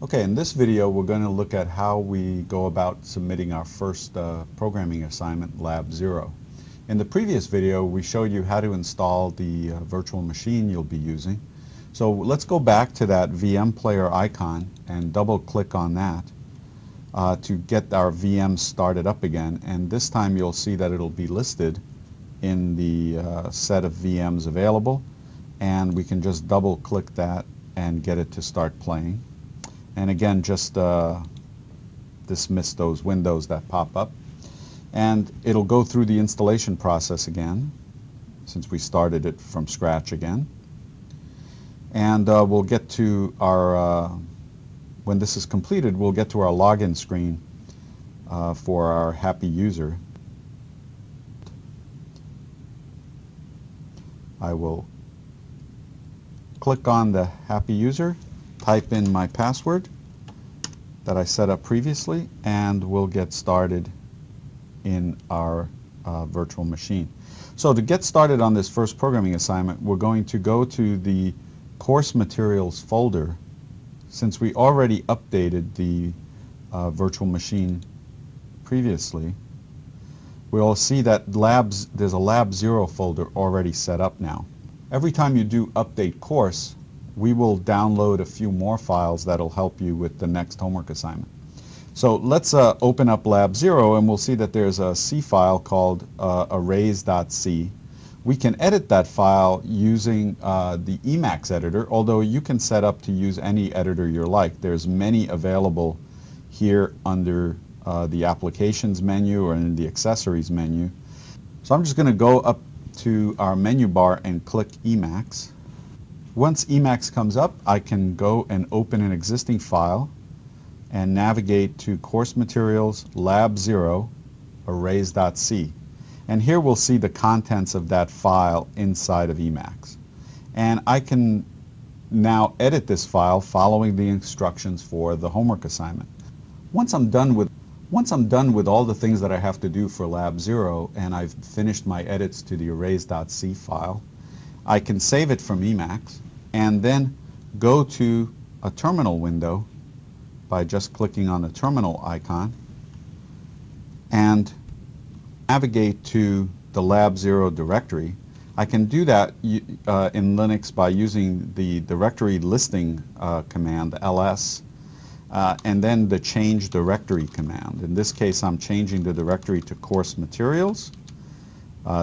Okay, in this video we're going to look at how we go about submitting our first programming assignment, Lab 0. In the previous video we showed you how to install the virtual machine you'll be using. So let's go back to that VM player icon and double click on that to get our VM started up again, and this time you'll see that it'll be listed in the set of VMs available, and we can just double click that and get it to start playing. And again, just dismiss those windows that pop up. And it'll go through the installation process again, since we started it from scratch again. And we'll get to our, when this is completed, we'll get to our login screen for our happy user. I will click on the happy user, type in my password that I set up previously, and we'll get started in our virtual machine. So to get started on this first programming assignment, we're going to go to the course materials folder. Since we already updated the virtual machine previously, we'll see that there's a Lab 0 folder already set up now. Every time you do update course, we will download a few more files that'll help you with the next homework assignment. So let's open up Lab 0, and we'll see that there's a C file called arrays.c. We can edit that file using the Emacs editor, although you can set up to use any editor you like. There's many available here under the Applications menu or in the Accessories menu. So I'm just going to go up to our menu bar and click Emacs. Once Emacs comes up, I can go and open an existing file and navigate to Course Materials, Lab 0, arrays.c. And here we'll see the contents of that file inside of Emacs. And I can now edit this file following the instructions for the homework assignment. Once I'm done with all the things that I have to do for Lab 0 and I've finished my edits to the arrays.c file, I can save it from Emacs and then go to a terminal window by just clicking on the terminal icon and navigate to the Lab 0 directory. I can do that in Linux by using the directory listing command, ls, and then the change directory command. In this case, I'm changing the directory to course materials,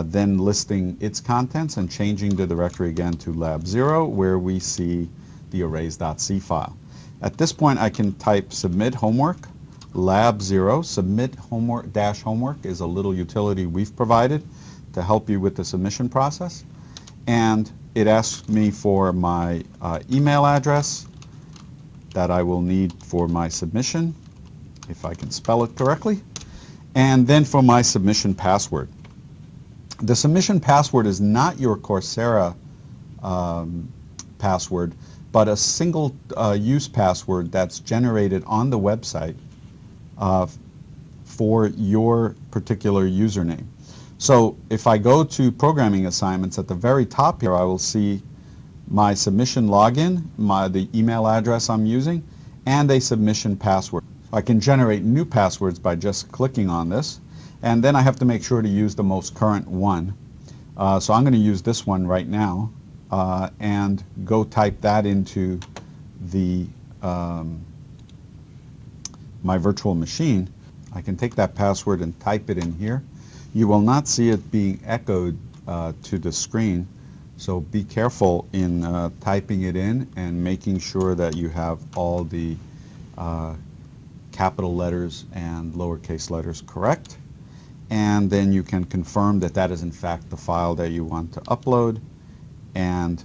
then listing its contents and changing the directory again to Lab 0, where we see the arrays.c file. At this point, I can type submit homework, Lab 0. Submit homework dash homework is a little utility we've provided to help you with the submission process. And it asks me for my email address that I will need for my submission, if I can spell it correctly, and then for my submission password. The submission password is not your Coursera password, but a single use password that's generated on the website for your particular username. So if I go to programming assignments, at the very top here I will see my submission login, the email address I'm using, and a submission password. I can generate new passwords by just clicking on this, and then I have to make sure to use the most current one. So I'm going to use this one right now and go type that into the my virtual machine. I can take that password and type it in here. You will not see it being echoed to the screen, so be careful in typing it in and making sure that you have all the capital letters and lowercase letters correct. And then you can confirm that that is in fact the file that you want to upload, and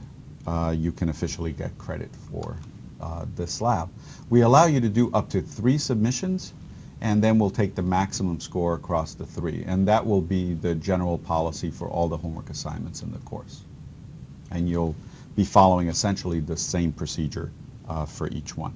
you can officially get credit for this lab. We allow you to do up to 3 submissions, and then we'll take the maximum score across the 3, and that will be the general policy for all the homework assignments in the course. And you'll be following essentially the same procedure for each one.